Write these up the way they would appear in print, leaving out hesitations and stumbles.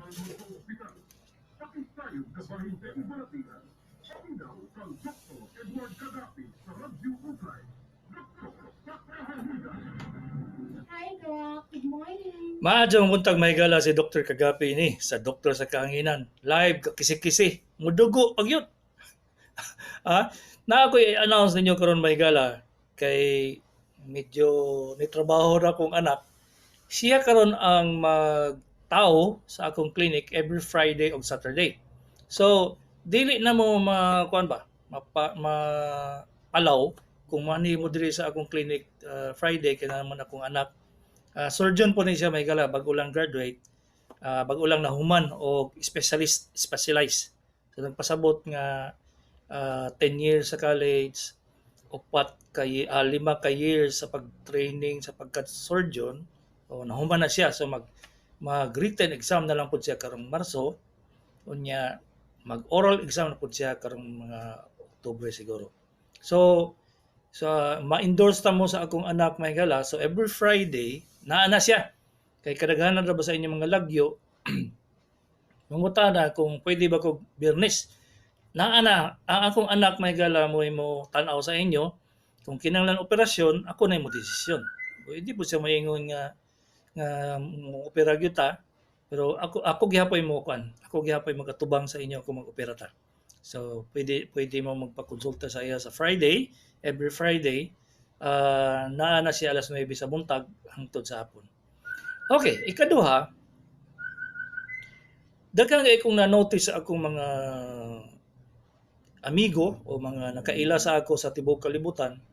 Hi, Doc. Good morning. Maadjong buntag mahigala si Dr. Kagapi ni sa Doktor sa Kahanginan. Live kisi-kisi. Mudugo pag yun. Na ako i-announce ninyo karon mahigala kay medyo nitrabaho na akong anak. Siya karon ang magtao sa akong clinic every Friday o Saturday. So, dili na mo kuan ba? Mapalaw kung mani mo diri sa akong clinic Friday kay naman akong anak. Surgeon po ni siya may gala bago lang graduate, bago lang nahuman o specialized. So nagpasabot nga 10 years sa college, 5 ka years sa pag-training sa pagka-surgeon. O nahuman na siya, so mag-written exam na lang po siya karong Marso. Unya mag-oral exam na po siya karong mga Oktubre siguro. So ma-endorse ta mo sa akong anak may gala, so every Friday naa siya kay kadaghanan ra ba sa inyong mga lagyo. Mangutana kung pwede ba ko Biyernes. Naa ang akong anak may gala mo tan-aw sa inyo kung kinahanglan operasyon, ako na mo desisyon. Pwede po siya maingon nga mo opera gyud ta, pero ako gihapoy mo kan. Ako gihapoy magatubang sa inyo kung mag-opera ta. So pwede mo magpakonsulta sa iya sa Friday, every Friday. Naa na siya alas 9 sa buntag hangtod sa hapon. Okay, ikaduha, daghang kay kung na-notice sa akong mga amigo o mga nakaila sa ako sa tibuok kalibutan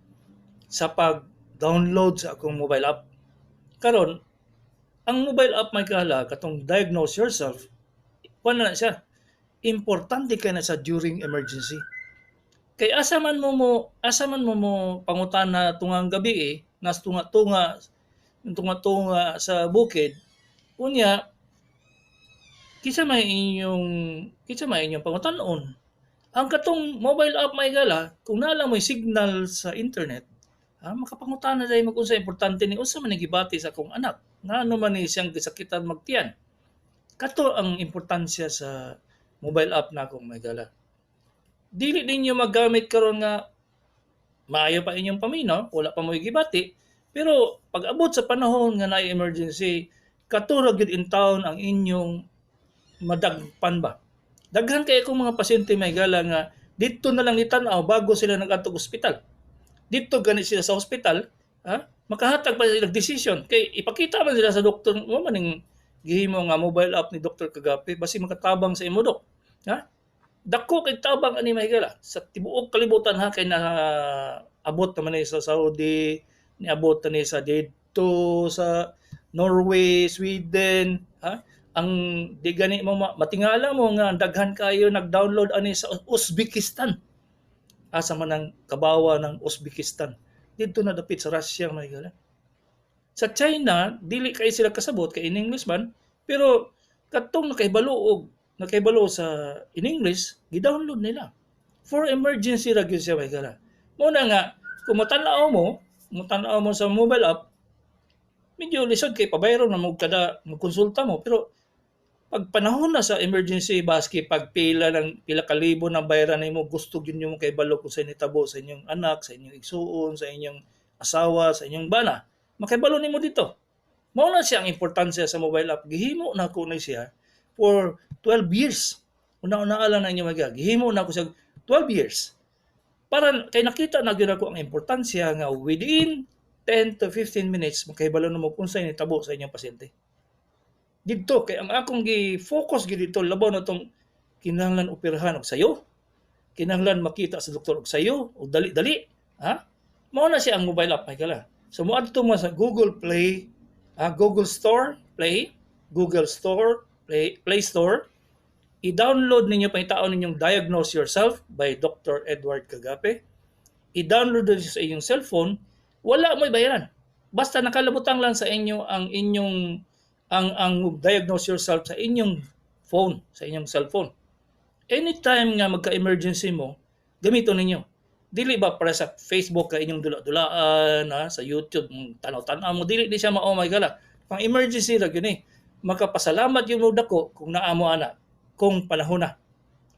sa pag-download sa akong mobile app. Karon, ang mobile app may kahala katong diagnose yourself, kuan na siya. Importante kay na sa during emergency. Kay asa man mo pangutana tungang gabi nas tunga-tunga sa bukid, unya kinsa may inyong pangutan-on. Ang katong mobile app may gala, kung naa lang may signal sa internet, makapangutana dai mag-unsa importante ni unsa man gibati sa akong anak. Ngano man ni siyang gisakitan magtiyan. Kato ang importansya sa mobile app na akong may gala. Dili ninyo magamit karon nga maayo pa inyong paminaw, wala pa mo gibati, pero pag abot sa panahon nga naay emergency, katurag gyud in town ang inyong madagpan ba. Daghan kay akong mga pasyente may gala nga dito na lang nitan-aw bago sila nagadtog ospital. Dito gani sila sa ospital, makahatag pa sila decision kay ipakita man sila sa doktor mo maning gihimo nga mobile app ni Dr. Kagapi basi makatabang sa imo dok. Dako kay tabang ani mahigala sa tibuok kalibutan kay na abot naman ni sa Saudi, niabot ni sa dito sa Norway, Sweden, ang di gani mo matingala mo nga daghan kayo nag-download ani sa Uzbekistan. Asa man ang kabawa ng Uzbekistan. Dito na dapit sa Russia mahigala. Sa China, dili kay sila kasabot kay in English man, pero katong nakaibalo sa in English, gi-download nila. For emergency ra gyud siya mahigala. Muna nga kung matanaw mo sa mobile app, medyo lisod kay pabayron na mo kada magkonsulta mo, pero pag panahon na sa emergency baski pila ka libo na bayaran nimo gusto gyud nimo kay balo kung sa nitabo sa inyong anak, sa inyong igsuon, sa inyong asawa, sa inyong bana, makibalo nimo dito. Mao na siya ang importansya sa mobile app. Gihimo na ko na siya for 12 years. Una-una lang na inyo gihimo na ko siya 12 years. Para kay nakita na gyud ako ang importansya nga within 10 to 15 minutes makahibalo na mo kung sa nitabo sa inyong pasyente. Dito kay ang akong gi-focus gyud dito labaw na tong kinahanglan operahan og sayo, kinahanglan makita sa doktor og sayo og dali-dali, mao na siya ang mobile app may kala. So moadto mo sa Google Play, Google Store, Google Store, Play Store. I-download ninyo pangitaon ninyong Diagnose Yourself by Dr. Edward Kagape. I-download niyo sa inyong cellphone, wala mo'y bayaran. Basta nakalabutang lang sa inyo ang Diagnose Yourself sa inyong phone, sa inyong cellphone. Anytime nga magka-emergency mo, gamiton ninyo. Dili ba para sa Facebook ka inyong dula-dulaan, sa YouTube, tanaw-tanaw mo, dili di siya oh my God. Pang emergency ra gyud makapasalamat yung nuda ko kung naamo ana, kung panahon na.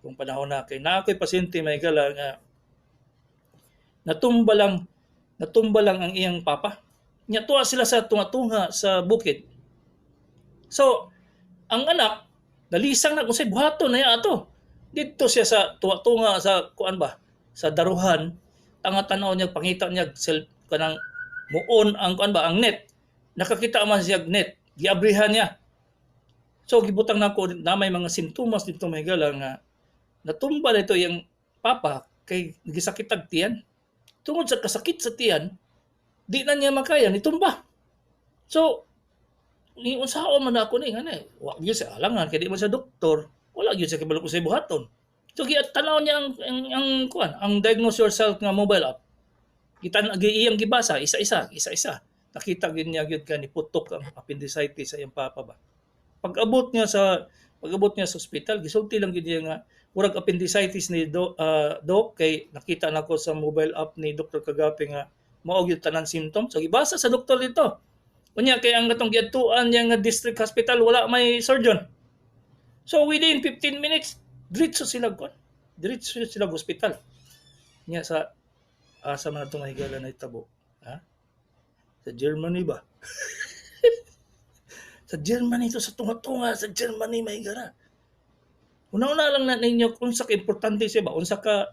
Kung panahon na. Kay na ako'y pasyente may gala nga natumba lang ang iyang papa. Nya tuwa sila sa tunga-tunga sa bukid. So, ang anak, nalisang na kung sa'y buhaton na ato. Dito siya sa tunga-tunga sa, kuan ba, sa daruhan, tanga-tanaw niya, pangita niya, kanang muon ang, kuan ba, ang net. Nakakita man siya net. Giabrihan niya. So, gibutang na ko na may mga sintomas dito may gala nga natumba na ito yung papa kay nagisakit ang tiyan. Tungod sa kasakit sa tiyan, di na niya makaya, nitumba. So, ni unsaon man ako ni ngani, wa gyud sa alangan kay di man sa doktor, wala gyud sa kibalo ko sa buhaton. So tanaw niya ang kuan, ang diagnose yourself nga mobile app. Kita iyang gibasa isa-isa. Nakita gyud niya gyud ka ni putok ang appendicitis sa iyang papa ba. Pag-abot niya sa ospital, gisulti lang gyud niya nga murag appendicitis ni doc kay nakita nako sa mobile app ni Dr. Kagape nga mao gyud tanan symptoms. So gibasa sa doktor dito. Unya kay ang gatong giadtuan niya nga district hospital wala may surgeon. So within 15 minutes diretso sila hospital. Nya sa asa man atong mahigala na itabo. Ha? Sa Germany ba? Sa Germany to, sa tunga-tunga sa Germany mahigala. Una-una lang na ninyo unsa ka importante siya ba? Unsa ka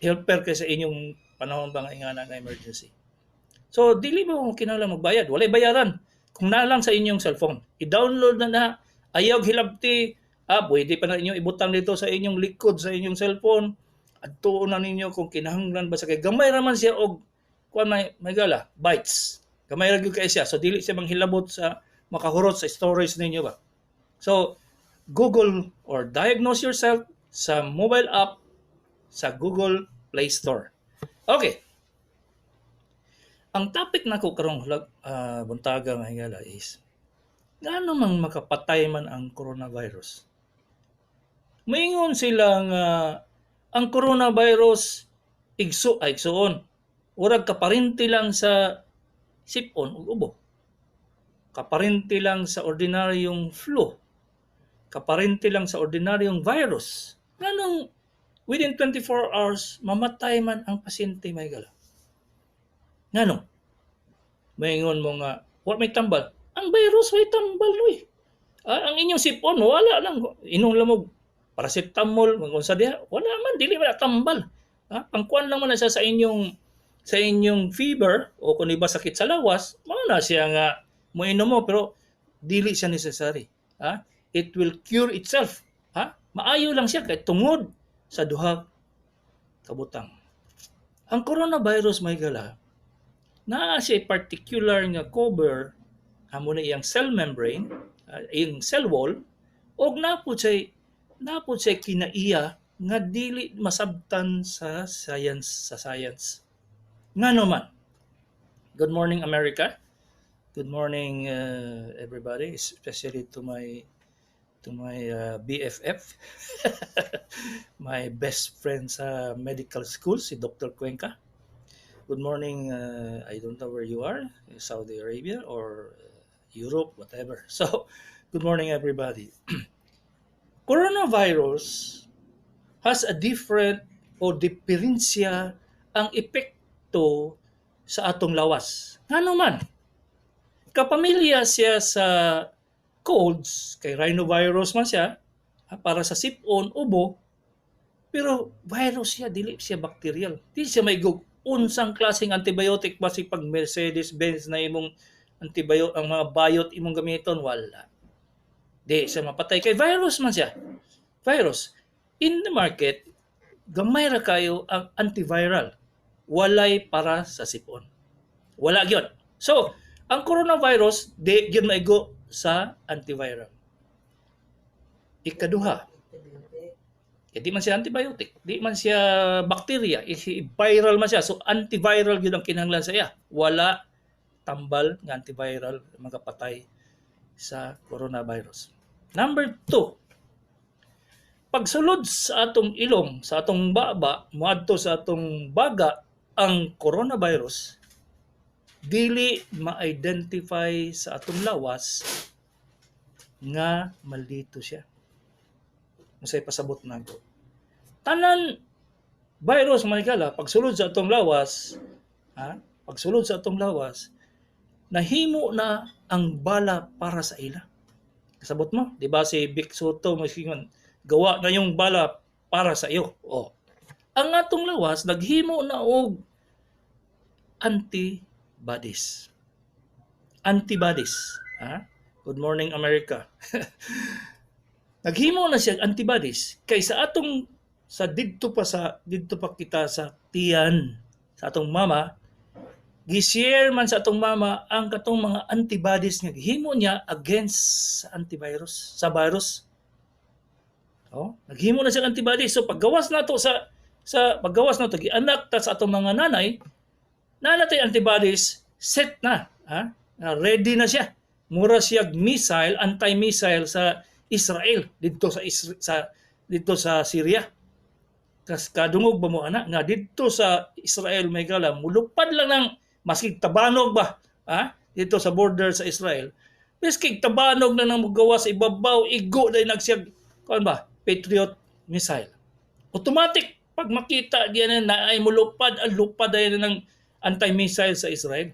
helper kay sa inyong panahon ba nga ingana nga emergency. So dili mo kinahanglan magbayad, walay bayaran. Kung na lang sa inyong cellphone, i-download na ayaw hilabti, pwede pa na inyo ibutang dito sa inyong likod sa inyong cellphone. Adtuon na ninyo kung kinahanglan ba sa kay gamay ra man siya og kuan may gala, bytes. Gamay ra gyud kay siya. So dili siya manghilabot sa makahurot sa storage ninyo ba. So Google or diagnose yourself sa mobile app sa Google Play Store. Okay. Ang topic nako karong buntaga nga hingala is gaano man makapatay man ang coronavirus. Moingon sila nga ang coronavirus igsuon. Urag kaparinti lang sa sipon ug ubo. Kaparinti lang sa ordinaryong flu. Kaparinti lang sa ordinaryong virus. Nganong within 24 hours mamatay man ang pasyente may gala. Ngano? Maingon mo nga, what may tambal? Ang virus may tambal, Luy. Ang inyong sipon, wala lang. Inom lang mo, paracetamol, magkunsa diha, wala man, dili man tambal. Pangkuan lang mo na siya sa inyong fever, o kung iba sakit sa lawas, na siya nga, mo inom mo, pero dili siya necessary. It will cure itself. Maayo lang siya, kahit tungod sa duha kabutang. Ang coronavirus may gala, naa siya particular nga cover amo na iyang cell membrane, iyang cell wall, og napud siya kinaiya nga dili masabtan sa science. Ngano man. Good morning America. Good morning everybody, especially to my BFF, my best friend sa medical school, si Dr. Cuenca. Good morning, I don't know where you are, Saudi Arabia or Europe, whatever. So, good morning everybody. Coronavirus has a different o diferensya ang epekto sa atong lawas. Ngano man, kapamilya siya sa colds, kay rhinovirus man siya, para sa sipon, ubo, pero virus siya, dili siya bacterial. Dili siya may unsang klaseng antibiotic basi pag Mercedes-Benz na imong antibiotic, ang mga biot imong gamiton, wala. Di siya mapatay. Kay virus man siya. Virus. In the market, gamay ra kayo ang antiviral. Walay para sa sipon. Wala gyud. So, ang coronavirus, di gyud maigo sa antiviral. Ikaduha, di man siya antibiotic, di man siya bacteria, viral man siya. So antiviral gyud ang kinahanglan sa iya. Wala tambal nga antiviral magapatay sa coronavirus. Number 2, pagsulod sa atong ilong, sa atong baba, moadto sa atong baga ang coronavirus, dili ma-identify sa atong lawas nga maldito siya. Unsay pasabot nako. Tanan virus manikala pagsulod sa atong lawas, pagsulod sa atong lawas, nahimo na ang bala para sa ila. Kasabot mo, di ba si Vic Soto masingon, gawa na yung bala para sa iyo. Oh. Ang atong lawas naghimo na og antibodies. Antibodies. Good morning America. Naghimo na siya antibodies kaysa atong didto pa kita sa tiyan sa atong mama, gi-share man sa atong mama ang katong mga antibodies nga gihimo niya against sa virus. Oh, naghimo na siya antibodies. So paggawas nato sa paggawas nato gianak ta sa atong mga nanay, natay antibodies set na, ready na siya. Mura siya missile, anti-missile sa Israel dito sa Syria. Kas kadungog ba mo ana nga dito sa Israel may kala mulupad lang ng maski tabanog ba dito sa border sa Israel. Maski tabanog na nang magawa sa ibabaw igo dai nagsiyag kuan ba Patriot missile. Automatic pag makita diyan na ay mulupad ang lupad ay ng anti-missile sa Israel.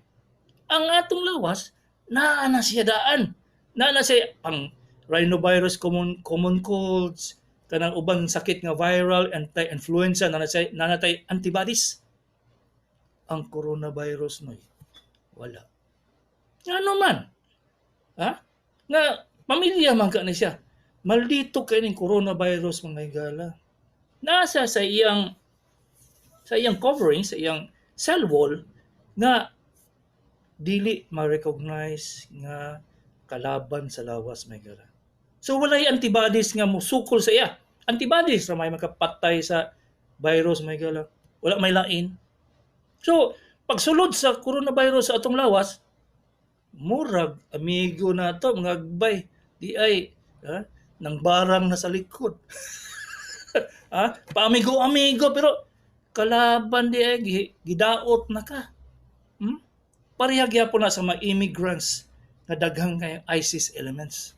Ang atong lawas naa na siya daan. Naa na siya ang rhinovirus, common colds, kanang ubang sakit nga viral, anti-influenza, nanatay antibodies. Ang coronavirus noy wala. Ano man? Nga pamilya man ka na siya. Maldito kay ning coronavirus mga higala. Nasa sa iyang covering, sa iyang cell wall nga dili ma-recognize nga kalaban sa lawas may gara. So walay antibodies nga musukol sa iya. Antibodies ra may makapatay sa virus may gara. Wala may lain. So pagsulod sa coronavirus sa atong lawas, murag amigo na to mga agbay. Di ay nang barang na sa likod. Paamigo-amigo pero kalaban di ay gidaot na ka. Pareha gyapon na sa mga immigrants na daghang kay ISIS elements.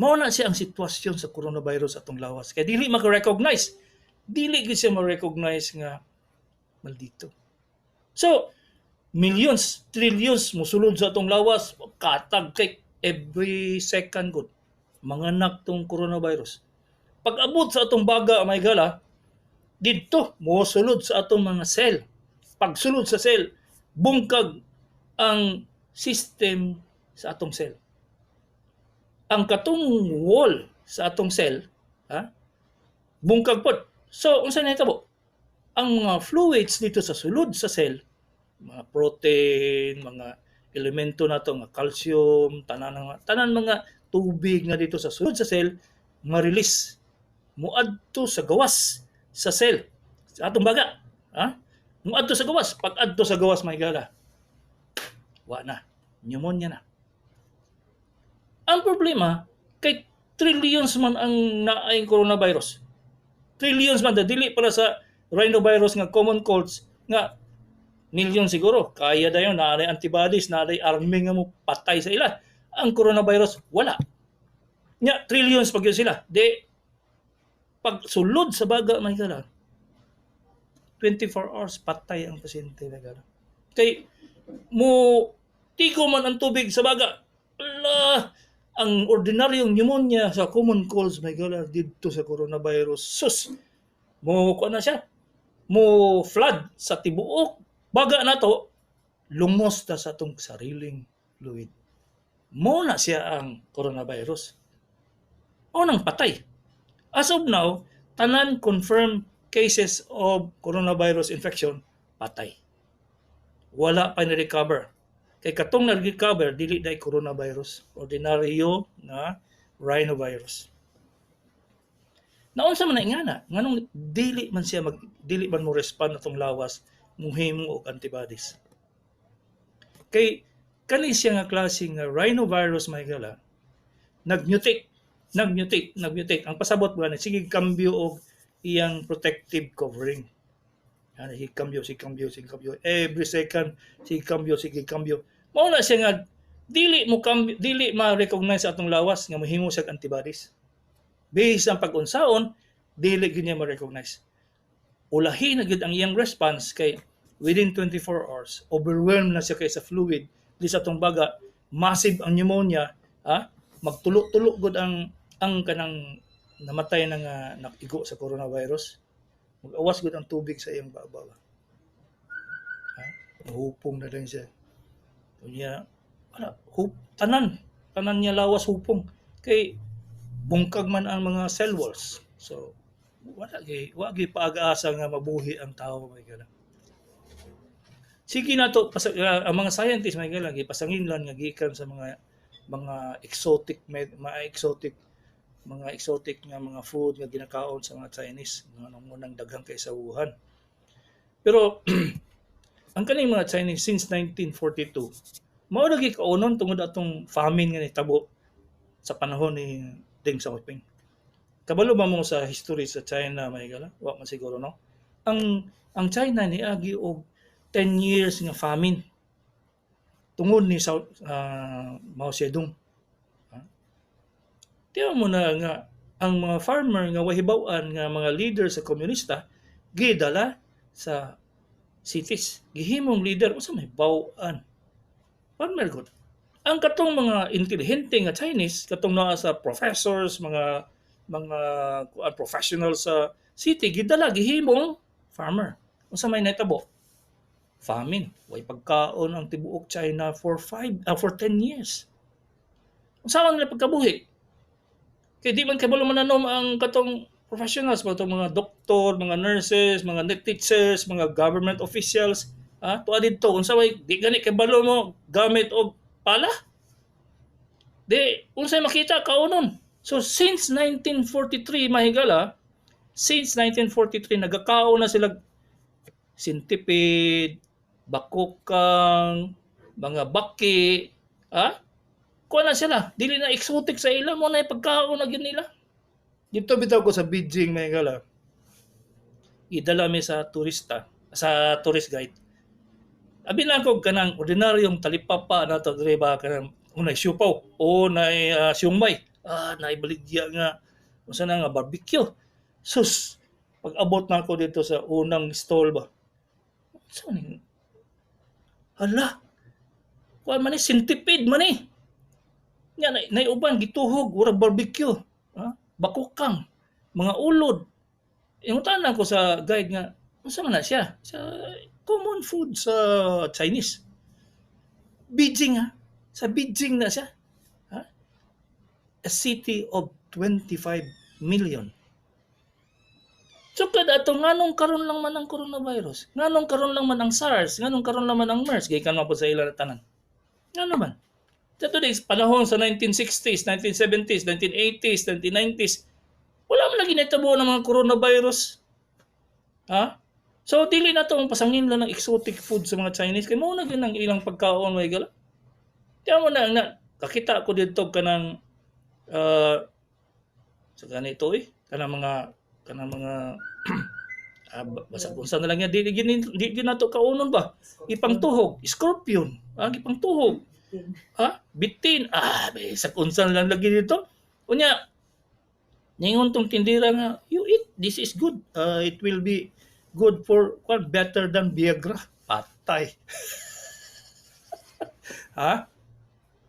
Mao na siya ang sitwasyon sa coronavirus atong lawas. Kaya dili maka-recognize. Dili gyud siya ma-recognize nga maldito. So, millions, trillions musulod sa atong lawas, katag kay every second good. Manganak tong coronavirus. Pag abot sa atong baga may gala, didto mosulod sa atong mga cell. Pagsulod sa cell, bungkag ang system sa atong cell. Ang katong wall sa atong cell, bungkag pod. So, unsa nahitabo? Ang mga fluids dito sa sulod sa cell, mga protein, mga elemento nato, mga calcium, tanan mga tubig nga dito sa sulod sa cell, ma-release muadto sa gawas sa cell sa atong baga. Muadto sa gawas, pag adto sa gawas may gala. Wa na, pneumonia na. Ang problema kay trillions man ang naay coronavirus. Trillions man dili para sa rhinovirus nga common colds nga million siguro. Kaya dayon naay antibodies, naay army nga mo patay sa ila. Ang coronavirus wala. Nya trillions pag yun sila. Di pag sulod sa baga may gala. 24 hours patay ang pasyente na gano'n. Kay mo tiko man ang tubig sa baga. Ang ordinaryong pneumonia sa common colds may gala dito sa coronavirus. Sus, mo kuan na siya. Mo flood sa tibuok. Baga na to, lumos ta sa atong sariling fluid. Mo na siya ang coronavirus. O nang patay. As of now, tanan confirmed cases of coronavirus infection, patay. Wala pa ni-recover. Kay katong na-recover, dili dahil coronavirus. Ordinaryo na rhinovirus. Naunsa man na ingana, nganong dili man mo respond atong lawas, muhimo og antibodies. Kay kani siya nga klase nga rhinovirus may gala, nag-mutate. Ang pasabot ba na sige kambyo og iyang protective covering. Ano, si cambio. Every second, si cambio. Mao na siya nga, dili ma-recognize sa atong lawas nga mahimo siya antibodies. Based ang pag-unsaon, dili gyud niya ma-recognize. Ulahi na gyud ang iyang response kay within 24 hours, overwhelmed na siya kay sa fluid, di sa atong baga, massive ang pneumonia, magtulo-tulo gud ang kanang namatay na nga nakigo sa coronavirus. Mag-awas gud ang tubig sa iyang baba. Hupong na din siya. Kunya, tanan niya lawas hupong. Kay bungkag man ang mga cell walls. So, wagi paag-asa nga mabuhi ang tao, may ganun. Sige na to, ang mga scientists may ganun, gipasanginlan nga gikan sa mga exotic nga mga food nga ginakaon sa mga Chinese nung unang daghang kay sa Wuhan. Pero ang kaning mga Chinese since 1942 mao lagi kaunon tungod atong famine nga nitabo sa panahon ni Deng Xiaoping. Kabalo ba mo sa history sa China may gala? Wa man siguro no. Ang China ni agi og 10 years nga famine tungod ni Mao Zedong. Tiyan mo na nga ang mga farmer nga wahibaw-an nga mga leader sa komunista gidala sa cities. Gihimong leader usa may baw-an. Farmer good. Ang katong mga intelihente nga Chinese katong naa sa professors, mga professionals sa city gidala gihimong farmer. Unsa may natabo? Famine. Way pagkaon ang tibuok China for 10 years. Unsa man nila pagkabuhi? Kaya di man kabalo mananom ang katong professionals, mga doktor, mga nurses, mga net teachers, mga government officials, tuwa dito, unsa may di gani kabalo mo gamit og pala? Di unsay makita kaunon. So since 1943 mahigala, since 1943 nagakaon na sila centipede, bakukang, mga baki, kuha na sila. Dili na exotic sa ila mo na pagkaon na gyud nila. Dito bitaw ko sa Beijing may gala. Idala mi sa tourist guide. Abi na ko kanang ordinaryong talipapa na to dire ba kanang unay siupaw o nay siumay. Nay baligya nga unsa na nga barbecue. Sus, pag abot na ako dito sa unang stall ba. Unsa man hala. Kuha man ni centipede man ni. Nga nay uban gituhog ura barbecue. Bakukang, mga ulod. Yung tanan ko sa guide nga, unsa man na siya? Sa common food sa Chinese. Beijing sa Beijing na siya. A city of 25 million. So kada ato nganong karon lang man ang coronavirus, nganong karon lang man ang SARS, nganong karon lang man ang MERS, gikan man po sa ila tanan. Ngano man? Today's panahon sa 1960s, 1970s, 1980s, 1990s, wala man lagi natabo ng mga coronavirus. So, dili na ito ang pasangin lang ng exotic food sa mga Chinese. Kaya muna yun ang ilang pagkaon, may gala. Tiyan mo na, kakita ko dito ka ng, sa ganito kanang mga, basa-bunsa na lang yan. Di na ito kaunon ba? Ipangtuhog, scorpion, ipangtuhog. Bitin. Sa kunsan lang lagi dito. Kunya, ningon tong tindira nga, you eat, this is good. It will be good for, better than Viagra. Patay.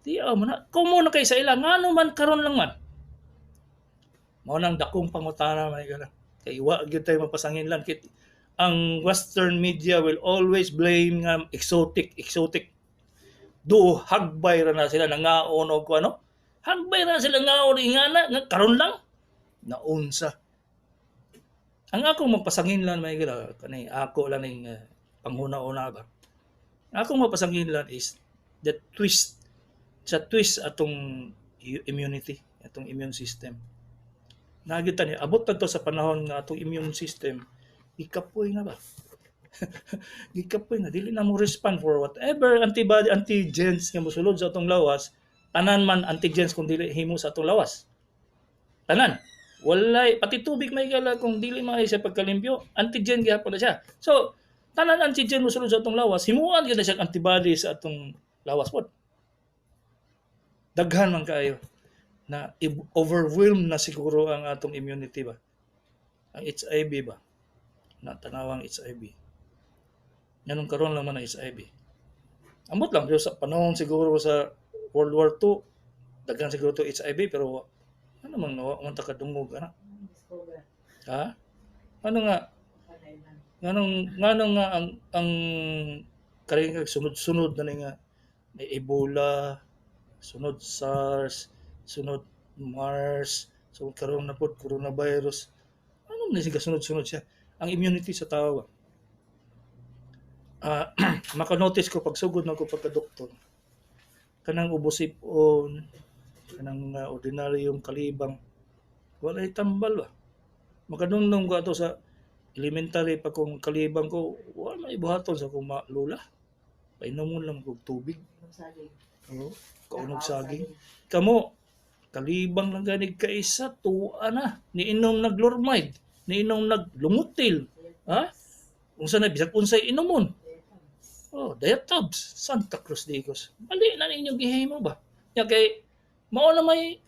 Di mo na. Kung muna kayo sa ilang, ano man, karon lang man. Mao nang dakong pangutana, may gana. Kaya iwa, gyud tayo mapasangin lang. Ang Western media will always blame nga exotic. Hagbay ra na sila nangaon og ano? Hagbay ra na sila nangaon ingana nga karon lang naunsa. Ang akong magpasangin lang may gila kanay ako lang ning panghuna-una ba. Akong magpasangin lang is the twist atong immunity, atong immune system. Nagita ni abot ta to sa panahon nga atong immune system ikapoy na ba? Gikapoy nga dili na mo respond for whatever antigens nga mosulod sa atong lawas, tanan man antigens kung dili himo sa atong lawas. Tanan. Walay pati tubig may gala kung dili maayo sa pagkalimpyo, antigen gyapon na siya. So, Tanan ang chichen mo sulod sa atong lawas, himuan gyud na siya antibody sa atong lawas pod. Daghan man kaayo na overwhelmed na siguro ang atong immunity ba. Ang HIV ba, na tanawang HIV. Nganong karon lang man ang HIV. Ambot lang pero sa panahon siguro sa World War II, daghan siguro to HIV pero ano man nawa ta kadungog ana. Ha? Ano nga nganong nga ang karing sunod-sunod na ni nga may Ebola, sunod SARS, sunod MERS, so karon na pod coronavirus. Ano man siya sunod-sunod siya. Ang immunity sa tao. Maka-notice ko pag sugod na ko pagka-doktor. Kanang ubosipon, kanang ordinaryong kalibang, walay tambal ba. Makadungdong ko ato sa elementary pa kung kalibang ko, wala may buhaton sa kong lula. Painomon lang kong tubig. Oo, kaunog saging. Kamo, kalibang lang ganig kaisa, tuwa na. Niinom naglormide, niinom naglumutil. Ha? Kung saan na, bisag unsay inomon. Oh, diatabs, Santa Cruz de Igos. Mali na ninyo gihimo ba? Ya kay mao na may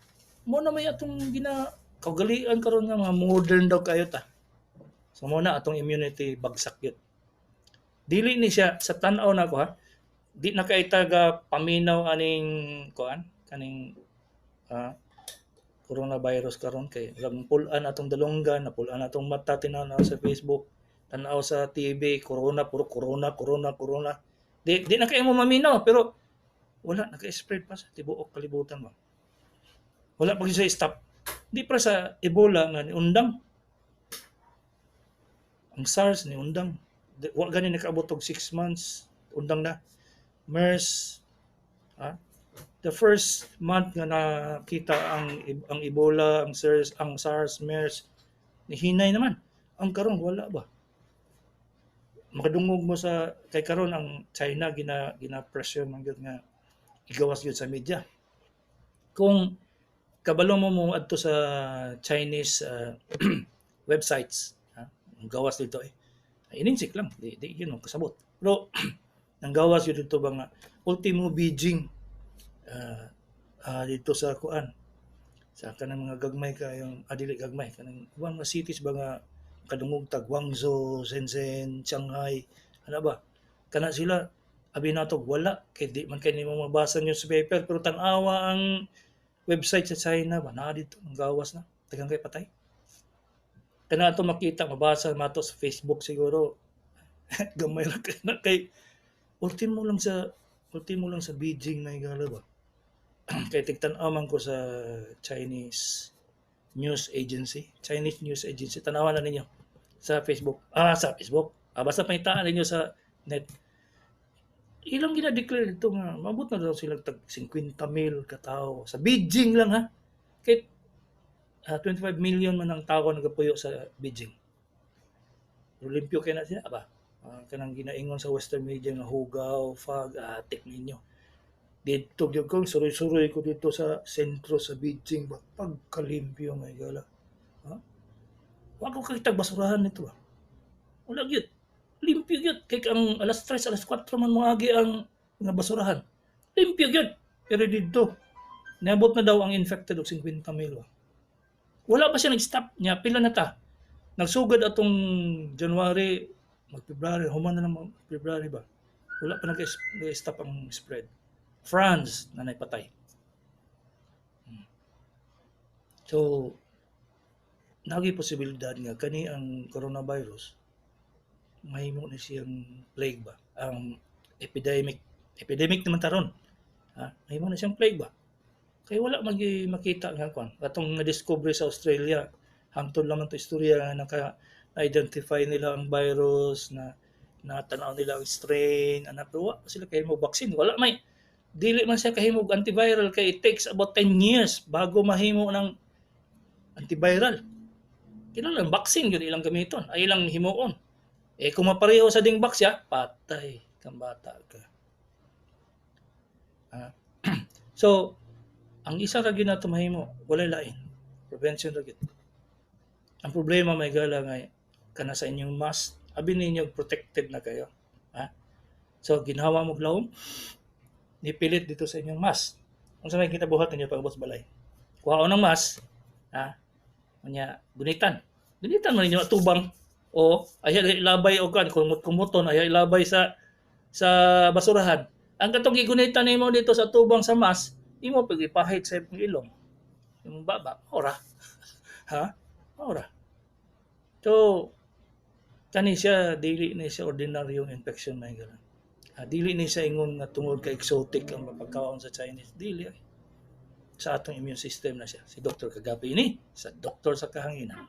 atong kaugalian karon nga mga modern daw kayo ta. So mo na atong immunity bagsak yun. Dili ni siya sa tan-aw na ko ha. Di na kay taga paminaw aning kuan kaning coronavirus karon kay pulan atong dalunggan, napulan atong mata tinanaw sa Facebook, tanaw sa TV, corona puro corona. Di na kay mo maminaw pero wala naka-spread pa sa tibuok kalibutan ba. Wala pa siya stop. Di pa sa Ebola nga ni undang. Ang SARS ni undang. Wa gani nakaabot og 6 months undang na. MERS the first month nga nakita ang Ebola, ang SARS, MERS ni hinay naman. Ang karon wala ba? Makadungog mo sa kay karon ang China gina-pressure man gyud nga igawas gyud sa media. Kung kabalo mo adto sa Chinese websites, ang gawas dito ininsik lang, di yun kasabot. Pero ang gawas yun dito ba nga ultimo Beijing dito sa kuan sa kanang mga gagmay kayong dili gagmay kanang ubang mga cities ba nga kadungog tag Guangzhou, Shenzhen, Shanghai, ano ba? Kana sila abi natog wala kay di man kay nimo mabasa newspaper pero tan-awa ang website sa China ba na dito ang gawas na tagang kay patay. Kana ato makita mabasa mato sa Facebook siguro gamay ra kay ultimo lang sa Beijing na igala ba. Kay tigtan-aw man ko sa Chinese news agency, tanawan na ninyo sa Facebook. Basta pangitaan ninyo sa net. Ilang gina-declare dito nga, mabot na daw sila tag 50,000 katao. Sa Beijing lang ha. Kaya 25 million man ang tao nagapuyo sa Beijing. Olimpio kaya na sila ba? Kanang ginaingon sa Western media nga hugaw, fog, atik ninyo. Dito gyud ko suroy-suroy ko dito sa sentro sa Beijing ba pagkalimpyo nga igala. Wa ko kitag basurahan nito. Wala gyud. Limpyo gyud kay ang alas 3, alas 4 man moagi ang nga basurahan. Limpyo gyud. Pero dito niabot na daw ang infected og 50,000. Wala pa siya nag-stop niya pila na ta. Nagsugod atong January, February, human na naman February ba. Wala pa nag-stop ang spread. France na naipatay. So, nagi posibilidad nga kani ang coronavirus mahimo na siyang plague ba? Ang epidemic naman taron. Mahimo na siyang plague ba? Kaya wala makita nga kwan. Atong na-discover sa Australia, hangtod lang man to istorya nga na-identify nila ang virus, na tanaw nila ang strain, pero wala sila kahimog vaccine. Wala may dili man siya kahimog antiviral kay it takes about 10 years bago mahimo ng antiviral. Kinahanglan vaccine gyud ilang gamiton, ay ilang himuon. Kung mapareho sa ding siya, patay kang bata ka. So, ang isa ra gyud nato mahimo, walay lain. Prevention ra gyud. Ang problema may gala nga kana sa inyong mask, Abi ninyo protected na kayo. Ha? So ginhawa mo glawom, nipilit dito sa inyong mask. Kung sa may kitabuhat ninyo pagabot sa balay. Kuhaon ng mask, ha? Kanya gunitan. Gunitan man ninyo tubang o ayaw ilabay o kan kumuton ayaw ilabay sa basurahan. Ang katong gigunitan nimo dito sa tubang sa mask, imo pag ipahit sa imong ilong. Yung baba, ora. Ha? Ora. So, kani siya dili ni siya ordinaryong infection may ganun. Dili ni siya ingon nga tungod ka exotic ang mapagkaon sa Chinese. Dili ay. Sa atong immune system na siya. Si Dr. Kagabi ini, sa doktor sa kahanginan.